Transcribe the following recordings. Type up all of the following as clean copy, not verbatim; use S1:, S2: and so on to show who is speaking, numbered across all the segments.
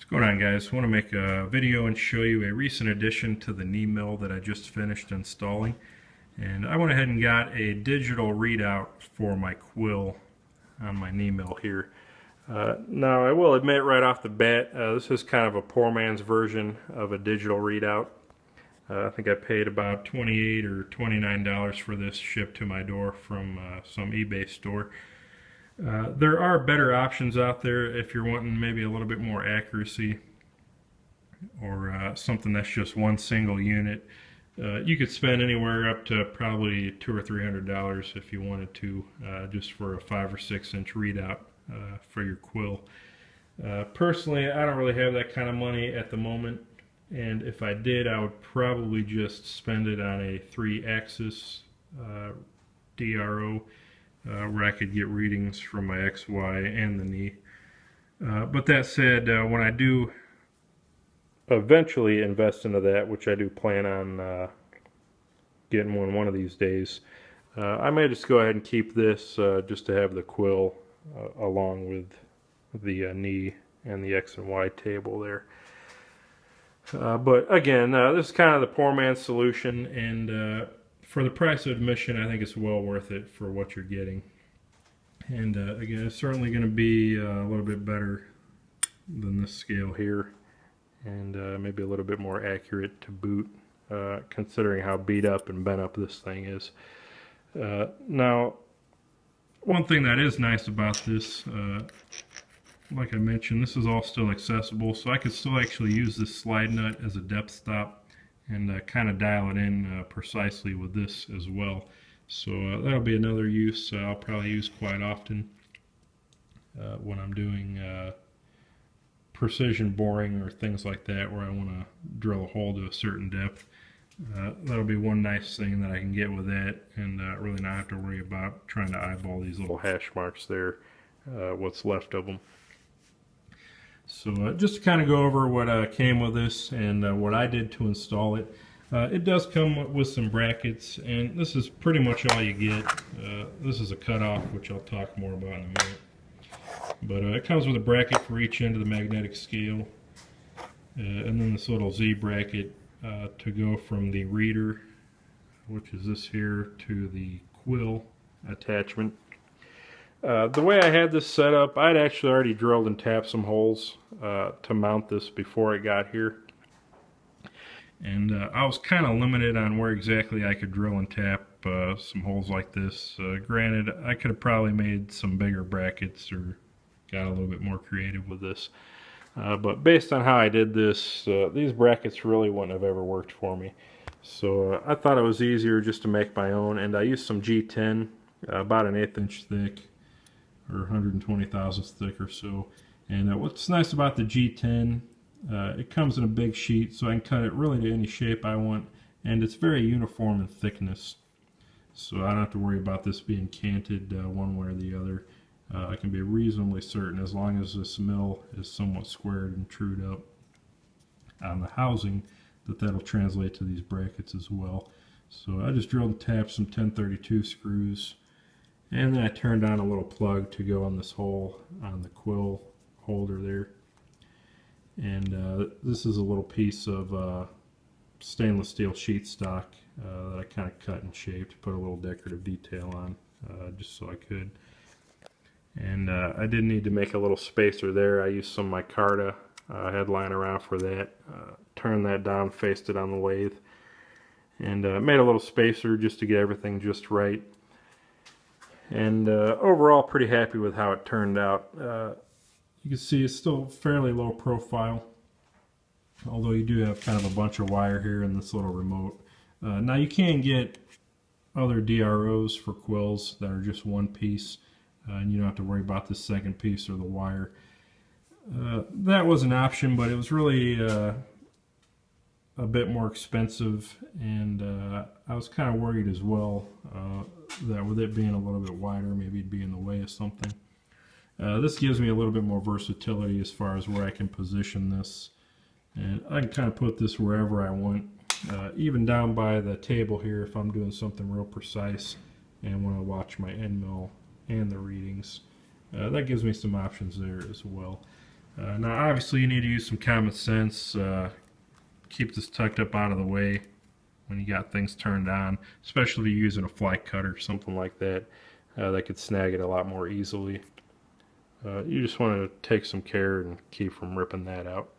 S1: What's going on, guys? I want to make a video and show you a recent addition to the knee mill that I just finished installing. And I went ahead and got a digital readout for my quill on my knee mill here. Now I will admit right off the bat, this is kind of a poor man's version of a digital readout. I think I paid about $28 or $29 for this shipped to my door from some eBay store. There are better options out there if you're wanting maybe a little bit more accuracy or something that's just one single unit. You could spend anywhere up to probably $200 or $300 if you wanted to, just for a 5 or 6 inch readout for your quill. Personally, I don't really have that kind of money at the moment, and if I did, I would probably just spend it on a 3-axis DRO. Where I could get readings from my X, Y, and the knee. But that said, when I do eventually invest into that, which I do plan on getting one of these days, I may just go ahead and keep this just to have the quill along with the knee and the X and Y table there. But again, this is kind of the poor man's solution, and for the price of admission, I think it's well worth it for what you're getting. And again, it's certainly going to be a little bit better than this scale here, and maybe a little bit more accurate to boot, considering how beat up and bent up this thing is. Now, one thing that is nice about this, like I mentioned, this is all still accessible, so I could still actually use this slide nut as a depth stop and kind of dial it in precisely with this as well. So that'll be another use I'll probably use quite often when I'm doing precision boring or things like that, where I want to drill a hole to a certain depth. That'll be one nice thing that I can get with that, and really not have to worry about trying to eyeball these little hash marks there, what's left of them. So just to kind of go over what came with this and what I did to install it. It does come with some brackets, and this is pretty much all you get. This is a cutoff, which I'll talk more about in a minute. But it comes with a bracket for each end of the magnetic scale, and then this little Z bracket to go from the reader, which is this here, to the quill attachment. The way I had this set up, I'd actually already drilled and tapped some holes to mount this before I got here. And I was kind of limited on where exactly I could drill and tap some holes like this. Granted, I could have probably made some bigger brackets or got a little bit more creative with this. But based on how I did this, these brackets really wouldn't have ever worked for me. So I thought it was easier just to make my own, and I used some G10, about an 1/8 inch thick, or 120 thousandths thick or so. And what's nice about the G10, it comes in a big sheet, so I can cut it really to any shape I want, and it's very uniform in thickness. So I don't have to worry about this being canted one way or the other. I can be reasonably certain, as long as this mill is somewhat squared and trued up on the housing, that that'll translate to these brackets as well. So I just drilled and tapped some 1032 screws, and then I turned on a little plug to go on this hole on the quill holder there. And this is a little piece of stainless steel sheet stock that I kind of cut and shaped, put a little decorative detail on, just so I could. And I did need to make a little spacer there. I used some micarta headline around for that. Turned that down, faced it on the lathe, and made a little spacer just to get everything just right. And overall, pretty happy with how it turned out. You can see it's still fairly low profile, although you do have kind of a bunch of wire here in this little remote. Now you can get other DROs for quills that are just one piece, and you don't have to worry about the second piece or the wire. That was an option, but it was really a bit more expensive, and I was kind of worried as well that with it being a little bit wider, maybe it'd be in the way of something. This gives me a little bit more versatility as far as where I can position this, and I can kind of put this wherever I want, even down by the table here if I'm doing something real precise and want to watch my end mill and the readings. That gives me some options there as well. Now obviously you need to use some common sense. Keep this tucked up out of the way when you got things turned on, especially if you're using a fly cutter or something like that. That could snag it a lot more easily. You just want to take some care and keep from ripping that out.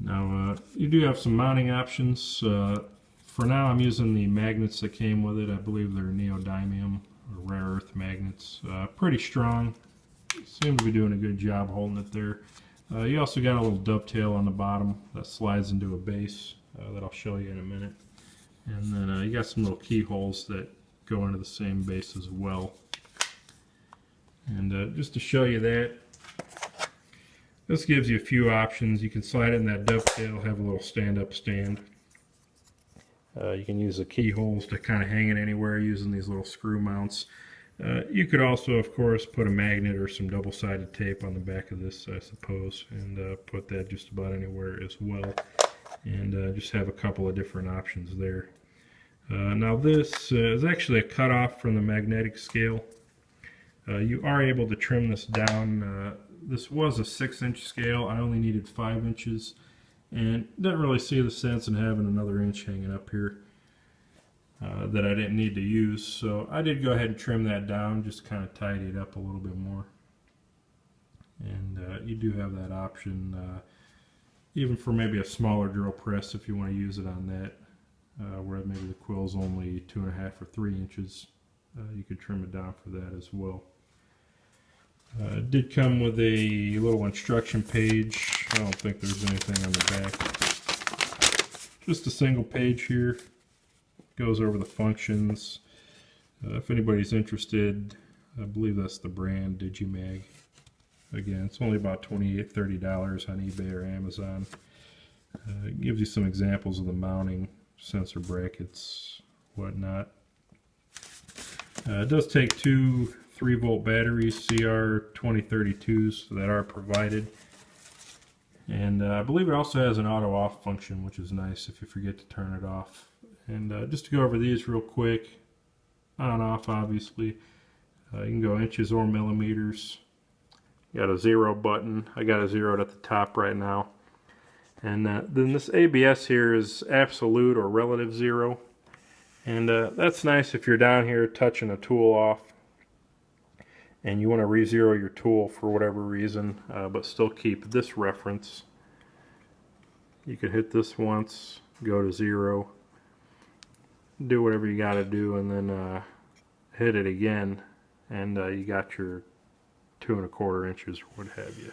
S1: Now you do have some mounting options. For now I'm using the magnets that came with it. I believe they're neodymium or rare earth magnets. Pretty strong. Seem to be doing a good job holding it there. You also got a little dovetail on the bottom that slides into a base that I'll show you in a minute. And then you got some little keyholes that go into the same base as well. And just to show you that, this gives you a few options. You can slide it in that dovetail, have a little stand-up stand. You can use the keyholes to kind of hang it anywhere using these little screw mounts. You could also, of course, put a magnet or some double-sided tape on the back of this, I suppose, and put that just about anywhere as well. And just have a couple of different options there. Now this is actually a cutoff from the magnetic scale. You are able to trim this down. This was a 6-inch scale. I only needed 5 inches, and didn't really see the sense in having another inch hanging up here that I didn't need to use. So I did go ahead and trim that down, just kind of tidy it up a little bit more. And you do have that option, even for maybe a smaller drill press if you want to use it on that, where maybe the quill's only 2.5 or 3 inches. You could trim it down for that as well. It did come with a little instruction page. I don't think there's anything on the back. Just a single page here. Goes over the functions. If anybody's interested, I believe that's the brand Digimag. Again, it's only about $28, $30 on eBay or Amazon. It gives you some examples of the mounting, sensor brackets, whatnot. It does take two 3-volt batteries, CR2032s, that are provided. And I believe it also has an auto off function, which is nice if you forget to turn it off. And just to go over these real quick, on off obviously, you can go inches or millimeters. You got a 0 button. I got a 0 at the top right now. And then this ABS here is absolute or relative 0. And that's nice if you're down here touching a tool off and you want to re-zero your tool for whatever reason, but still keep this reference. You can hit this once, go to 0, do whatever you got to do, and then hit it again, and you got your 2¼ inches or what have you.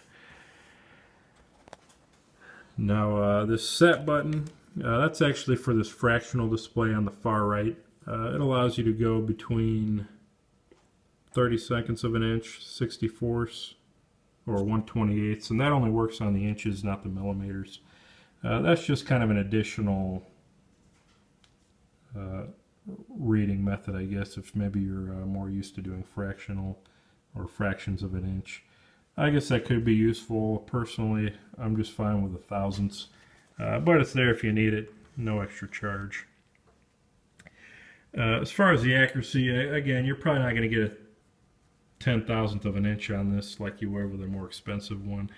S1: Now this set button, that's actually for this fractional display on the far right. It allows you to go between 32nds of an inch, 64ths, or 1/28ths, and that only works on the inches, not the millimeters. That's just kind of an additional reading method, I guess, if maybe you're more used to doing fractional or fractions of an inch. I guess that could be useful. Personally, I'm just fine with the thousandths, but it's there if you need it, no extra charge. As far as the accuracy, again, you're probably not going to get a 10,000th of an inch on this like you would with a more expensive one,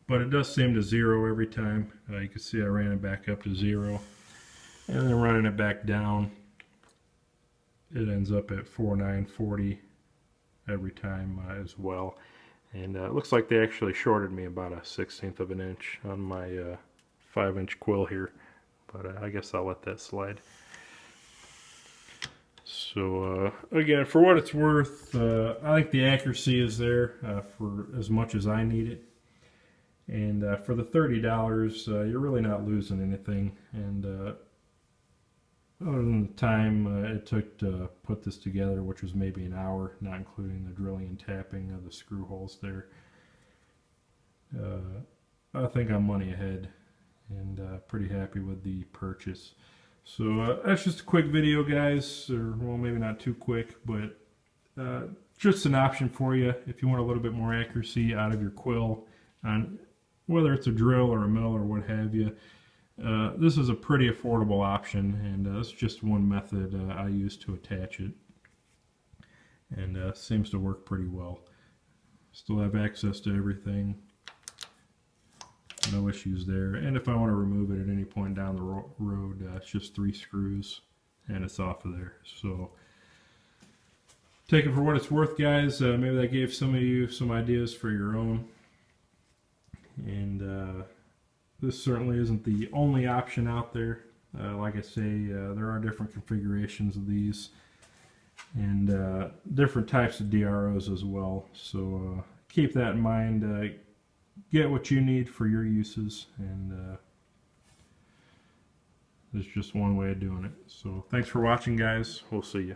S1: but it does seem to 0 every time. You can see I ran it back up to 0, and then running it back down, it ends up at 4940 every time as well. And it looks like they actually shorted me about a 1/16 of an inch on my 5-inch quill here, but I guess I'll let that slide. So again, for what it's worth, I think the accuracy is there for as much as I need it. And for the $30, you're really not losing anything. And other than the time it took to put this together, which was maybe an hour, not including the drilling and tapping of the screw holes there, I think I'm money ahead and pretty happy with the purchase. So that's just a quick video, guys, or well, maybe not too quick, but just an option for you if you want a little bit more accuracy out of your quill, on whether it's a drill or a mill or what have you. This is a pretty affordable option, and it's just one method I use to attach it, and seems to work pretty well. Still have access to everything. No issues there. And if I want to remove it at any point down the road, it's just 3 screws and it's off of there. So take it for what it's worth, guys. Maybe that gave some of you some ideas for your own. And this certainly isn't the only option out there. Like I say, there are different configurations of these and different types of DROs as well. So keep that in mind. Get what you need for your uses, and there's just one way of doing it. So thanks for watching, guys. We'll see you.